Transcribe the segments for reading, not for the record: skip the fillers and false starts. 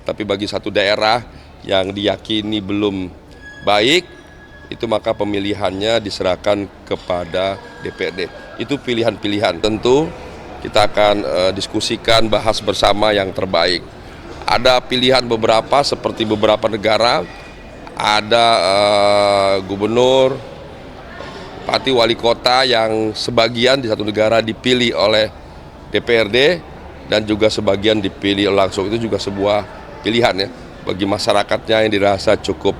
Tapi bagi satu daerah yang diyakini belum baik, itu maka pemilihannya diserahkan kepada DPRD. Itu pilihan-pilihan. Tentu kita akan diskusikan, bahas bersama yang terbaik. Ada pilihan beberapa seperti beberapa negara, ada gubernur, bupati, wali kota yang sebagian di satu negara dipilih oleh DPRD dan juga sebagian dipilih langsung. Itu juga sebuah pilihan ya bagi masyarakatnya yang dirasa cukup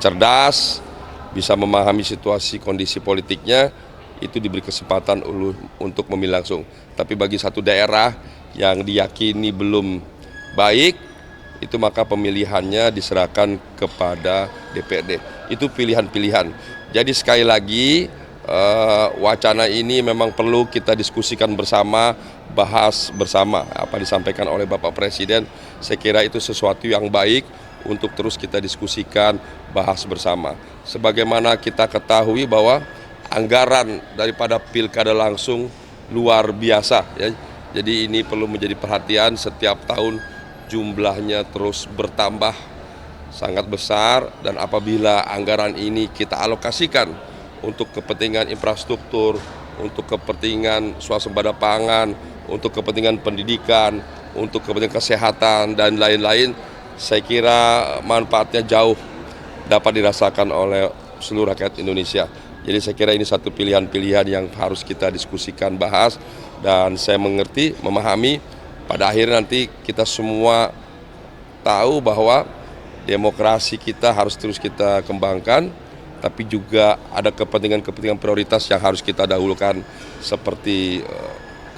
cerdas, bisa memahami situasi kondisi politiknya, itu diberi kesempatan untuk memilih langsung. Tapi bagi satu daerah yang diyakini belum baik, itu maka pemilihannya diserahkan kepada DPRD. Itu pilihan-pilihan. Jadi sekali lagi wacana ini memang perlu kita diskusikan bersama, bahas bersama. Apa disampaikan oleh Bapak Presiden, saya kira itu sesuatu yang baik untuk terus kita diskusikan, bahas bersama. Sebagaimana kita ketahui bahwa anggaran daripada pilkada langsung luar biasa ya. Jadi ini perlu menjadi perhatian, setiap tahun jumlahnya terus bertambah sangat besar, dan apabila anggaran ini kita alokasikan untuk kepentingan infrastruktur, untuk kepentingan swasembada pangan, untuk kepentingan pendidikan, untuk kepentingan kesehatan dan lain-lain, saya kira manfaatnya jauh dapat dirasakan oleh seluruh rakyat Indonesia. Jadi saya kira ini satu pilihan-pilihan yang harus kita diskusikan, bahas, dan saya mengerti, memahami, pada akhirnya nanti kita semua tahu bahwa demokrasi kita harus terus kita kembangkan, tapi juga ada kepentingan-kepentingan prioritas yang harus kita dahulukan seperti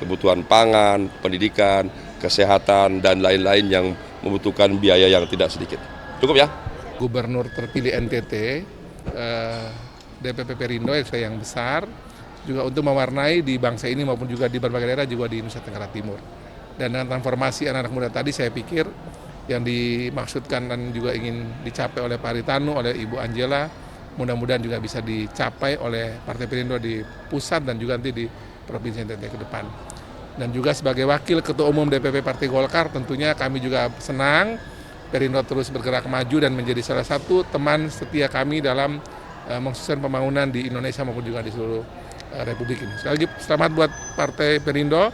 kebutuhan pangan, pendidikan, kesehatan, dan lain-lain yang membutuhkan biaya yang tidak sedikit. Cukup ya? Gubernur terpilih NTT, DPP Perindo yang besar, juga untuk mewarnai di bangsa ini maupun juga di berbagai daerah juga di Nusa Tenggara Timur. Dan dengan transformasi anak-anak muda tadi, saya pikir yang dimaksudkan dan juga ingin dicapai oleh Pak Haritanu, oleh Ibu Angela, mudah-mudahan juga bisa dicapai oleh Partai Perindo di pusat dan juga nanti di Provinsi NTT ke depan. Dan juga sebagai wakil Ketua Umum DPP Partai Golkar, tentunya kami juga senang Perindo terus bergerak maju dan menjadi salah satu teman setia kami dalam mensukseskan pembangunan di Indonesia maupun juga di seluruh Republik ini. Sekali lagi selamat buat Partai Perindo.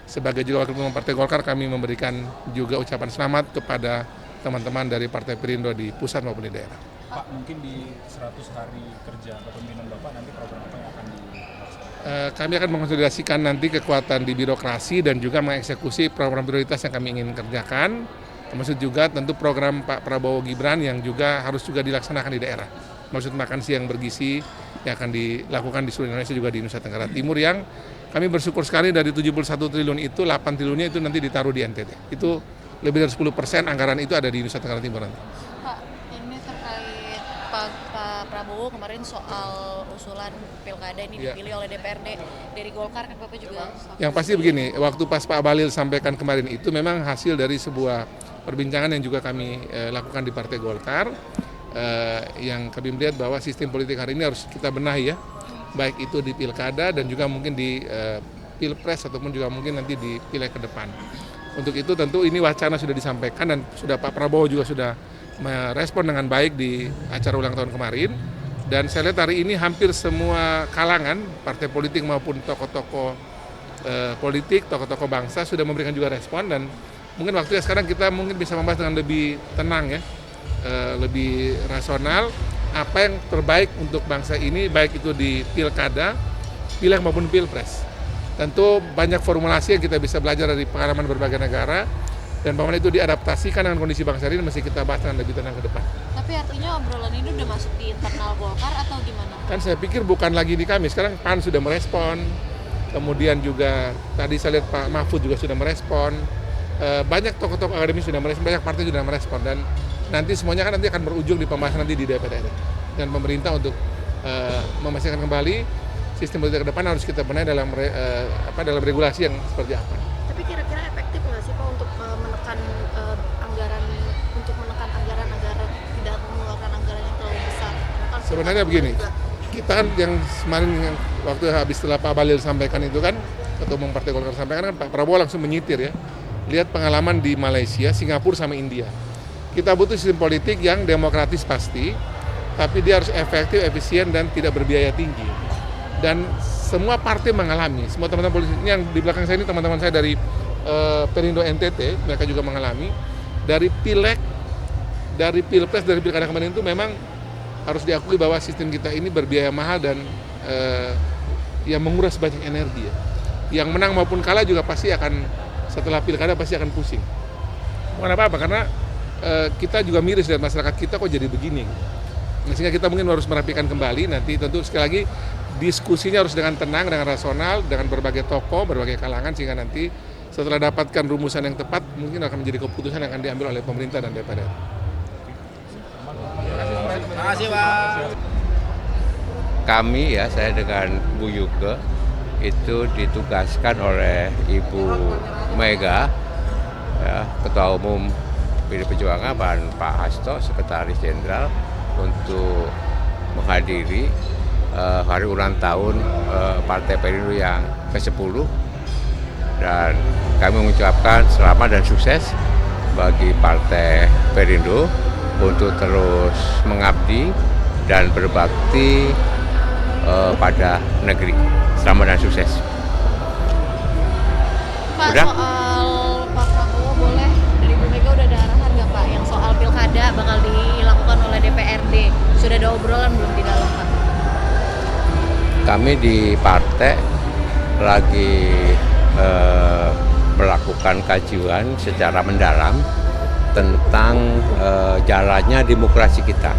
Sebagai juga wakil ketua Partai Golkar, kami memberikan juga ucapan selamat kepada teman-teman dari Partai Perindo di pusat maupun di daerah. Pak, mungkin di 100 hari kerja kepemimpinan Bapak nanti program apa yang akan dilaksanakan? Kami akan mengonsolidasikan nanti kekuatan di birokrasi dan juga mengeksekusi program prioritas yang kami ingin kerjakan. Termasuk juga tentu program Pak Prabowo Gibran yang juga harus juga dilaksanakan di daerah. Maksud makan siang bergizi yang akan dilakukan di seluruh Indonesia, juga di Nusa Tenggara Timur, yang kami bersyukur sekali dari 71 triliun itu 8 triliunnya itu nanti ditaruh di NTT. Itu lebih dari 10% anggaran itu ada di Nusa Tenggara Timur nanti. Pak, ini terkait Pak Prabowo kemarin soal usulan pilkada ini dipilih oleh DPRD dari Golkar, kan Bapak juga. Yang pasti begini, waktu pas Pak Balil sampaikan kemarin itu memang hasil dari sebuah perbincangan yang juga kami lakukan di Partai Golkar, yang kami melihat bahwa sistem politik hari ini harus kita benahi ya, baik itu di pilkada dan juga mungkin di pilpres ataupun juga mungkin nanti di pileg ke depan. Untuk itu tentu ini wacana sudah disampaikan dan sudah Pak Prabowo juga sudah merespon dengan baik di acara ulang tahun kemarin. Dan saya lihat hari ini hampir semua kalangan, partai politik maupun tokoh-tokoh politik, tokoh-tokoh bangsa sudah memberikan juga respon, dan mungkin waktunya sekarang kita mungkin bisa membahas dengan lebih tenang ya, lebih rasional, apa yang terbaik untuk bangsa ini, baik itu di pilkada, pileg maupun pilpres. Tentu banyak formulasi yang kita bisa belajar dari pengalaman berbagai negara, dan bagaimana itu diadaptasikan dengan kondisi bangsa ini mesti kita bahas dengan lebih tenang ke depan. Tapi artinya obrolan ini udah masuk di internal Golkar atau gimana? Kan saya pikir bukan lagi di kami, sekarang PAN sudah merespon, kemudian juga tadi saya lihat Pak Mahfud juga sudah merespon, banyak tokoh-tokoh akademis sudah merespon, banyak partai sudah merespon, dan nanti semuanya kan nanti akan berujung di pembahasan nanti di DPR dan pemerintah untuk memastikan kembali sistem politik ke depan harus kita benahi dalam dalam regulasi yang seperti apa. Tapi kira-kira efektif nggak sih Pak untuk menekan anggaran agar tidak mengeluarkan anggaran yang terlalu besar? Kan sebenarnya begini, kita kan yang kemarin waktu habis setelah Pak Balil sampaikan itu kan, Ketua Umum Partai Golkar sampaikan kan, Pak Prabowo langsung menyitir ya, lihat pengalaman di Malaysia, Singapura sama India. kita butuh sistem politik yang demokratis pasti, tapi dia harus efektif, efisien, dan tidak berbiaya tinggi. Dan semua partai mengalami, semua teman-teman politik ini yang di belakang saya ini teman-teman saya dari Perindo NTT, mereka juga mengalami. Dari pileg, dari pilpres, dari pilkada kemarin itu memang harus diakui bahwa sistem kita ini berbiaya mahal dan yang menguras banyak energi ya. Yang menang maupun kalah juga pasti akan, setelah pilkada pasti akan pusing. Bukan apa-apa, karena kita juga miris dari masyarakat kita kok jadi begini. Nah, sehingga kita mungkin harus merapikan kembali. Nanti tentu sekali lagi diskusinya harus dengan tenang, dengan rasional, dengan berbagai tokoh, berbagai kalangan, sehingga nanti setelah dapatkan rumusan yang tepat mungkin akan menjadi keputusan yang akan diambil oleh pemerintah dan DPR. Terima kasih, Pak. Kami ya, saya dengan Bu Yuke itu ditugaskan oleh Ibu Mega, ya, Ketua Umum PD Perjuangan, dan Pak Hasto, Sekretaris Jenderal, untuk menghadiri hari ulang tahun Partai Perindo yang ke-10, dan kami mengucapkan selamat dan sukses bagi Partai Perindo untuk terus mengabdi dan berbakti pada negeri. Selamat dan sukses. Pak, Udah? soal Pak Prabowo boleh dari Bu Mega udah ada arahan nggak Pak yang soal pilkada bakal dilakukan oleh DPRD? Sudah ada obrolan belum di dalam Pak? Kami di partai lagi melakukan kajian secara mendalam tentang jalannya demokrasi kita.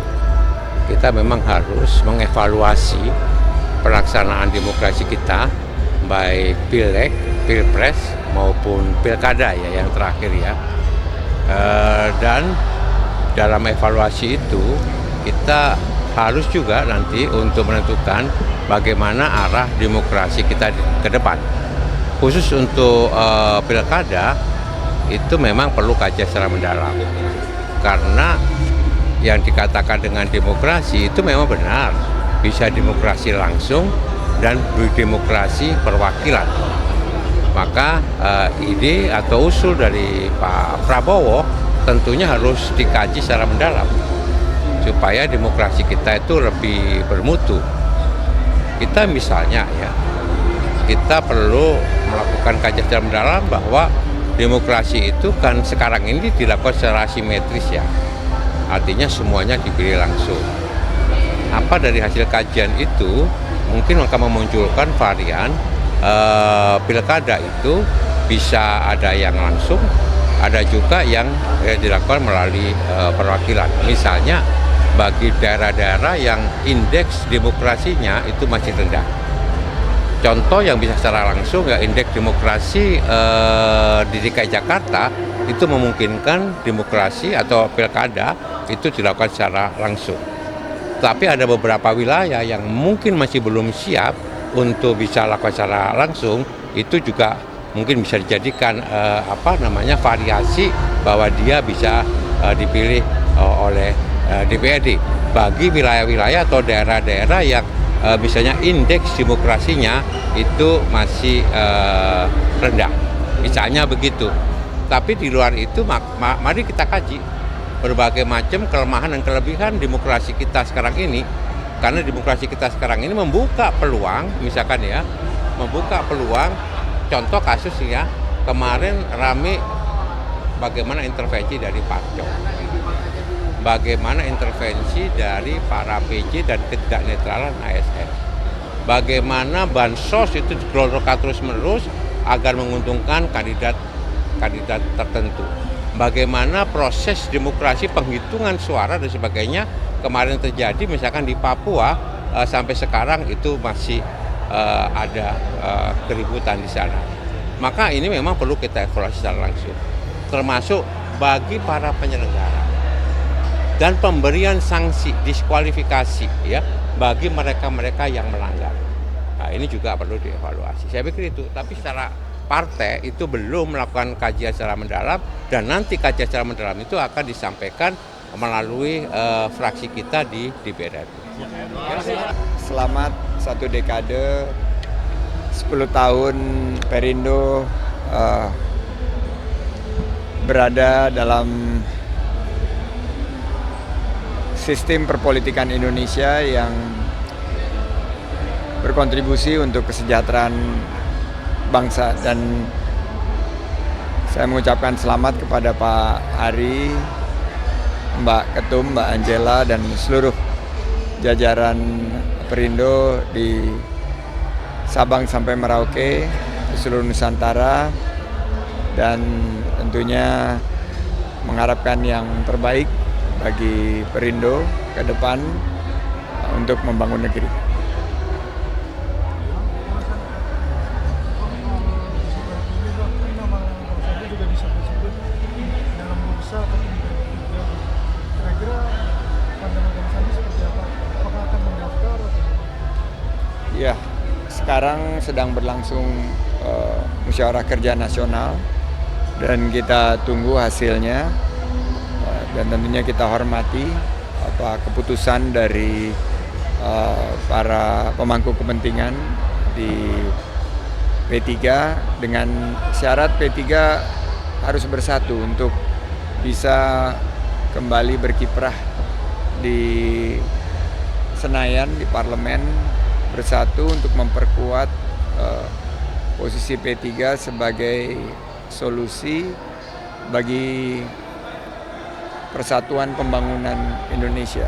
Kita memang harus mengevaluasi pelaksanaan demokrasi kita, baik pileg, pilpres maupun pilkada ya yang terakhir ya. Dan dalam evaluasi itu kita harus juga nanti untuk menentukan bagaimana arah demokrasi kita ke depan. Khusus untuk pilkada itu memang perlu kajian secara mendalam, karena yang dikatakan dengan demokrasi itu memang benar, bisa demokrasi langsung dan demokrasi perwakilan. Maka ide atau usul dari Pak Prabowo tentunya harus dikaji secara mendalam supaya demokrasi kita itu lebih bermutu. Kita misalnya ya, kita perlu melakukan kajian secara mendalam bahwa demokrasi itu kan sekarang ini dilakukan secara simetris ya, artinya semuanya dipilih langsung. Apa dari hasil kajian itu mungkin akan memunculkan varian pilkada itu bisa ada yang langsung, ada juga yang dilakukan melalui perwakilan. Misalnya bagi daerah-daerah yang indeks demokrasinya itu masih rendah. Contoh yang bisa secara langsung ya, indeks demokrasi di DKI Jakarta itu memungkinkan demokrasi atau pilkada itu dilakukan secara langsung. Tapi ada beberapa wilayah yang mungkin masih belum siap untuk bisa lakukan secara langsung, itu juga mungkin bisa dijadikan variasi bahwa dia bisa dipilih oleh DPRD bagi wilayah-wilayah atau daerah-daerah yang misalnya indeks demokrasinya itu masih rendah, misalnya begitu. Tapi di luar itu mari kita kaji berbagai macam kelemahan dan kelebihan demokrasi kita sekarang ini, karena demokrasi kita sekarang ini membuka peluang, misalkan ya, membuka peluang. Contoh kasus ya, kemarin rame bagaimana intervensi dari Parcok, bagaimana intervensi dari para PJ dan ketidaknetralan ASN, bagaimana bansos itu digelontorkan terus-menerus agar menguntungkan kandidat tertentu, bagaimana proses demokrasi penghitungan suara dan sebagainya kemarin terjadi misalkan di Papua, sampai sekarang itu masih ada keributan di sana. Maka ini memang perlu kita evaluasi secara langsung, termasuk bagi para penyelenggara dan pemberian sanksi diskualifikasi ya bagi mereka-mereka yang melanggar. Nah, ini juga perlu dievaluasi. Saya pikir itu. Tapi secara partai itu belum melakukan kajian secara mendalam, dan nanti kajian secara mendalam itu akan disampaikan melalui fraksi kita di DPR. Selamat 1 dekade, 10 tahun Perindo berada dalam sistem perpolitikan Indonesia yang berkontribusi untuk kesejahteraan bangsa. Dan saya mengucapkan selamat kepada Pak Ari, Mbak Ketum, Mbak Angela, dan seluruh jajaran Perindo di Sabang sampai Merauke, di seluruh Nusantara, dan tentunya mengharapkan yang terbaik bagi Perindo ke depan untuk membangun negeri. Ya, sekarang sedang berlangsung musyawarah kerja nasional dan kita tunggu hasilnya, dan tentunya kita hormati keputusan dari para pemangku kepentingan di P3 dengan syarat P3 harus bersatu untuk bisa kembali berkiprah di Senayan, di parlemen, bersatu untuk memperkuat posisi P3 sebagai solusi bagi persatuan pembangunan Indonesia.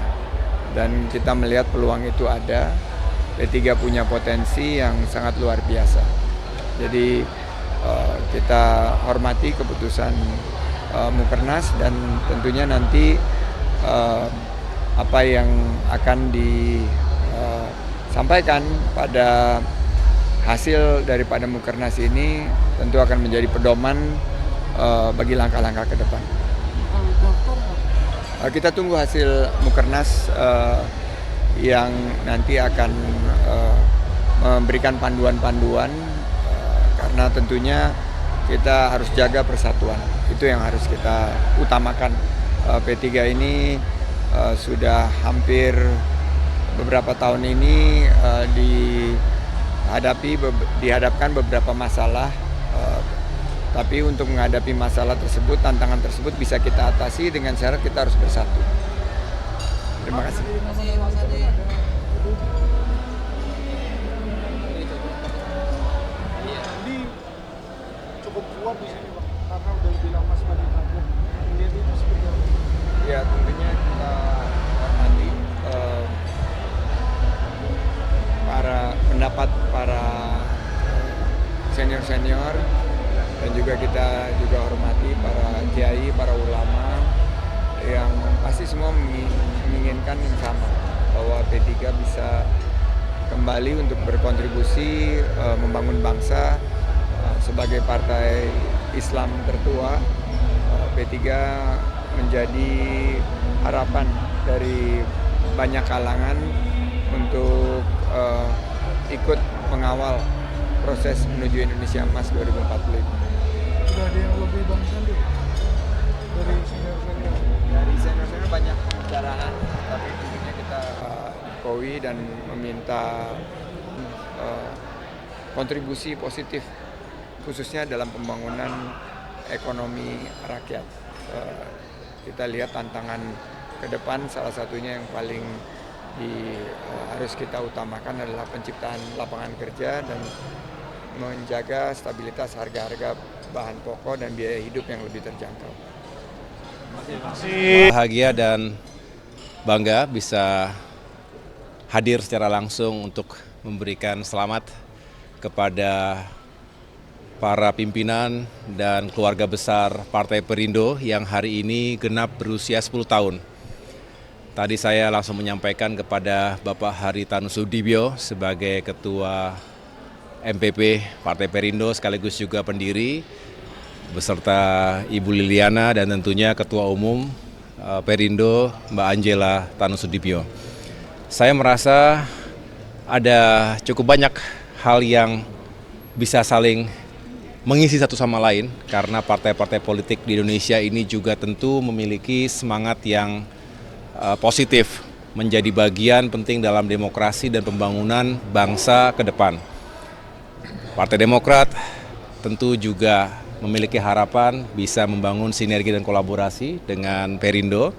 Dan kita melihat peluang itu ada. P3 punya potensi yang sangat luar biasa. Jadi kita hormati keputusan Mukernas, dan tentunya nanti apa yang akan disampaikan pada hasil daripada Mukernas ini tentu akan menjadi pedoman bagi langkah-langkah ke depan. Kita tunggu hasil Mukernas yang nanti akan memberikan panduan-panduan, karena tentunya kita harus jaga persatuan. Itu yang harus kita utamakan. P3 ini sudah hampir beberapa tahun ini dihadapkan beberapa masalah, tapi untuk menghadapi masalah tersebut, tantangan tersebut bisa kita atasi dengan syarat kita harus bersatu. Terima kasih. Jadi cukup kuat di sini, Pak, karena udah lebih lama sebagai kader. Melihat itu seperti apa? Ya, tentunya kita hormati pendapat para senior-senior, dan juga kita hormati para kiai, para ulama yang pasti semua menginginkan yang sama, bahwa P3 bisa kembali untuk berkontribusi membangun bangsa sebagai partai Islam tertua. P3 menjadi harapan dari banyak kalangan untuk ikut mengawal proses menuju Indonesia Emas 2045. Sudah ada yang lebih Bang Sandi dari senior-senior? Dari senior-senior banyak pembicaraan, tapi tentunya kita Jokowi dan meminta kontribusi positif khususnya dalam pembangunan ekonomi rakyat. Kita lihat tantangan ke depan, salah satunya yang paling harus kita utamakan adalah penciptaan lapangan kerja dan menjaga stabilitas harga-harga bahan pokok dan biaya hidup yang lebih terjangkau. Bahagia dan bangga bisa hadir secara langsung untuk memberikan selamat kepada para pimpinan dan keluarga besar Partai Perindo yang hari ini genap berusia 10 tahun. Tadi saya langsung menyampaikan kepada Bapak Haritanu Sudibyo sebagai Ketua MPP Partai Perindo sekaligus juga pendiri, beserta Ibu Liliana dan tentunya Ketua Umum Perindo Mbak Angela Tanusudibyo. Saya merasa ada cukup banyak hal yang bisa saling mengisi satu sama lain, karena partai-partai politik di Indonesia ini juga tentu memiliki semangat yang positif, menjadi bagian penting dalam demokrasi dan pembangunan bangsa ke depan. Partai Demokrat tentu juga memiliki harapan bisa membangun sinergi dan kolaborasi dengan Perindo.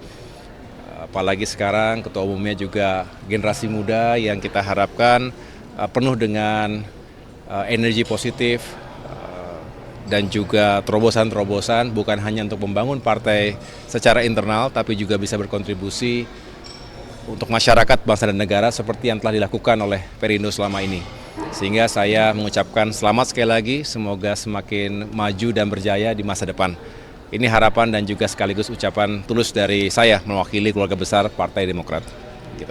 apalagi sekarang ketua umumnya juga generasi muda yang kita harapkan penuh dengan energi positif dan juga terobosan-terobosan bukan hanya untuk membangun partai secara internal tapi juga bisa berkontribusi untuk masyarakat, bangsa dan negara seperti yang telah dilakukan oleh Perindo selama ini. Sehingga saya mengucapkan selamat sekali lagi, semoga semakin maju dan berjaya di masa depan. Ini harapan dan juga sekaligus ucapan tulus dari saya mewakili keluarga besar Partai Demokrat. Gitu.